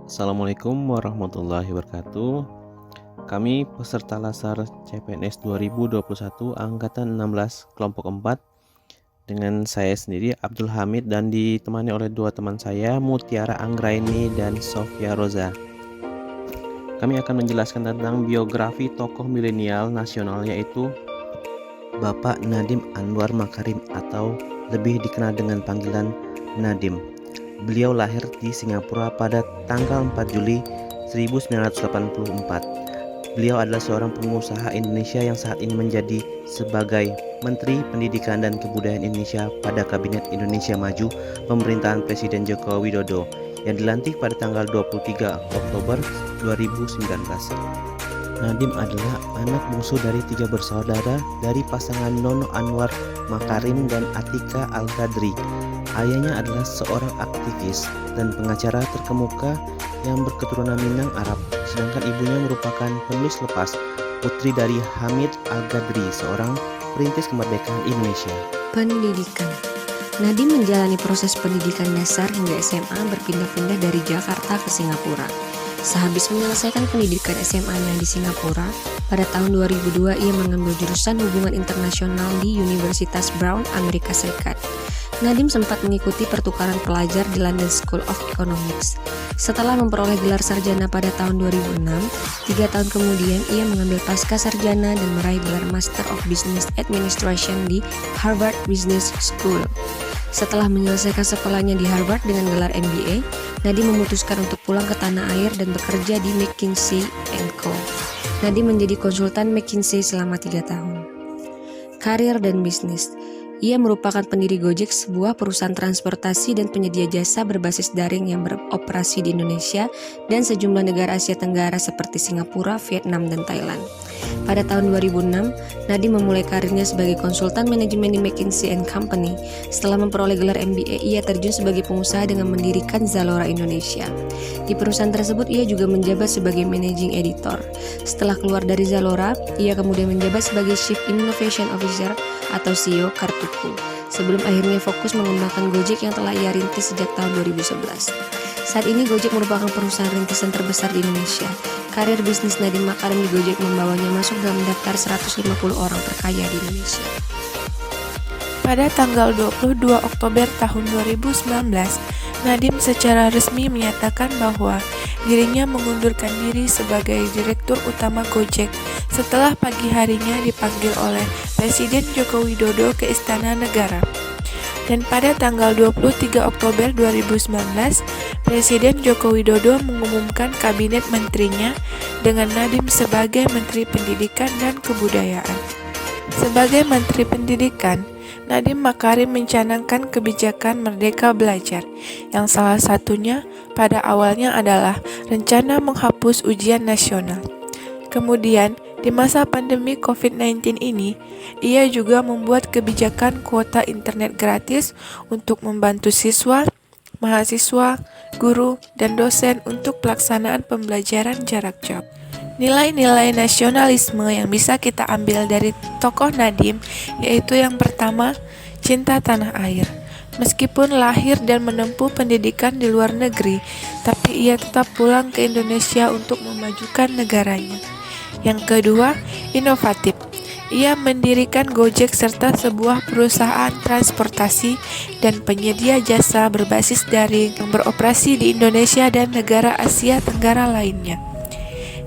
Assalamualaikum warahmatullahi wabarakatuh. Kami peserta Lasar CPNS 2021 Angkatan 16 Kelompok 4 dengan saya sendiri Abdul Hamid dan ditemani oleh dua teman saya, Mutiara Anggraini dan Sofia Roza. Kami akan menjelaskan tentang biografi tokoh milenial nasional, yaitu Bapak Nadiem Anwar Makarim atau lebih dikenal dengan panggilan Nadiem. Beliau lahir di Singapura pada tanggal 4 Juli 1984. Beliau adalah seorang pengusaha Indonesia yang saat ini menjadi sebagai Menteri Pendidikan dan Kebudayaan Indonesia pada Kabinet Indonesia Maju pemerintahan Presiden Joko Widodo yang dilantik pada tanggal 23 Oktober 2019. Nadiem adalah anak bungsu dari 3 bersaudara dari pasangan Nono Anwar Makarim dan Atika Al-Qadri. Ayahnya adalah seorang aktivis dan pengacara terkemuka yang berketurunan Minang Arab, sedangkan ibunya merupakan penulis lepas, putri dari Hamid Al-Qadri, seorang perintis kemerdekaan Indonesia. Pendidikan. Nadiem menjalani proses pendidikan dasar hingga SMA berpindah-pindah dari Jakarta ke Singapura. Sehabis menyelesaikan pendidikan SMA-nya di Singapura, pada tahun 2002 ia mengambil jurusan Hubungan Internasional di Universitas Brown, Amerika Serikat. Nadiem sempat mengikuti pertukaran pelajar di London School of Economics. Setelah memperoleh gelar sarjana pada tahun 2006, 3 tahun kemudian ia mengambil pasca sarjana dan meraih gelar Master of Business Administration di Harvard Business School. Setelah menyelesaikan sekolahnya di Harvard dengan gelar MBA, Nadiem memutuskan untuk pulang ke tanah air dan bekerja di McKinsey & Co. Nadiem menjadi konsultan McKinsey selama 3 tahun. Karir dan bisnis. Ia merupakan pendiri Gojek, sebuah perusahaan transportasi dan penyedia jasa berbasis daring yang beroperasi di Indonesia dan sejumlah negara Asia Tenggara seperti Singapura, Vietnam, dan Thailand. Pada tahun 2006, Nadiem memulai karirnya sebagai konsultan manajemen di McKinsey & Company. Setelah memperoleh gelar MBA, ia terjun sebagai pengusaha dengan mendirikan Zalora Indonesia. Di perusahaan tersebut, ia juga menjabat sebagai managing editor. Setelah keluar dari Zalora, ia kemudian menjabat sebagai Chief Innovation Officer atau CEO Kartuku, sebelum akhirnya fokus mengembangkan Gojek yang telah ia rintis sejak tahun 2011. Saat ini Gojek merupakan perusahaan rintisan terbesar di Indonesia. Karir bisnis Nadiem Makarim di Gojek membawanya masuk dalam daftar 150 orang terkaya di Indonesia. Pada tanggal 22 Oktober tahun 2019, Nadiem secara resmi menyatakan bahwa dirinya mengundurkan diri sebagai Direktur Utama Gojek setelah pagi harinya dipanggil oleh Presiden Joko Widodo ke Istana Negara. Dan pada tanggal 23 Oktober 2019, Presiden Joko Widodo mengumumkan kabinet menterinya dengan Nadiem sebagai Menteri Pendidikan dan Kebudayaan. Sebagai Menteri Pendidikan, Nadiem Makarim mencanangkan kebijakan Merdeka Belajar, yang salah satunya pada awalnya adalah rencana menghapus ujian nasional. Kemudian, di masa pandemi COVID-19 ini, ia juga membuat kebijakan kuota internet gratis untuk membantu siswa, mahasiswa, guru, dan dosen untuk pelaksanaan pembelajaran jarak jauh. Nilai-nilai nasionalisme yang bisa kita ambil dari tokoh Nadiem yaitu yang pertama, cinta tanah air. Meskipun lahir dan menempuh pendidikan di luar negeri, tapi ia tetap pulang ke Indonesia untuk memajukan negaranya. Yang kedua, inovatif. Ia mendirikan Gojek serta sebuah perusahaan transportasi dan penyedia jasa berbasis daring yang beroperasi di Indonesia dan negara Asia Tenggara lainnya.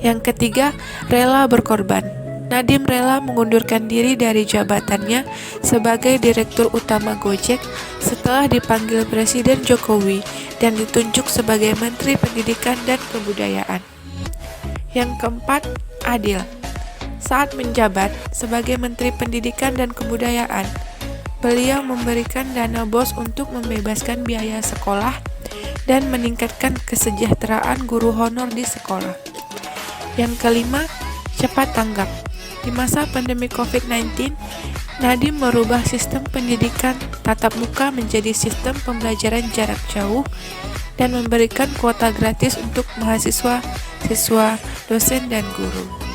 Yang ketiga, rela berkorban. Nadiem rela mengundurkan diri dari jabatannya sebagai Direktur Utama Gojek setelah dipanggil Presiden Jokowi dan ditunjuk sebagai Menteri Pendidikan dan Kebudayaan. Yang keempat, adil. Saat menjabat sebagai Menteri Pendidikan dan Kebudayaan, beliau memberikan dana BOS untuk membebaskan biaya sekolah dan meningkatkan kesejahteraan guru honor di sekolah. Yang kelima, cepat tanggap. Di masa pandemi COVID-19, Nadiem merubah sistem pendidikan tatap muka menjadi sistem pembelajaran jarak jauh dan memberikan kuota gratis untuk mahasiswa, siswa, dosen, dan guru.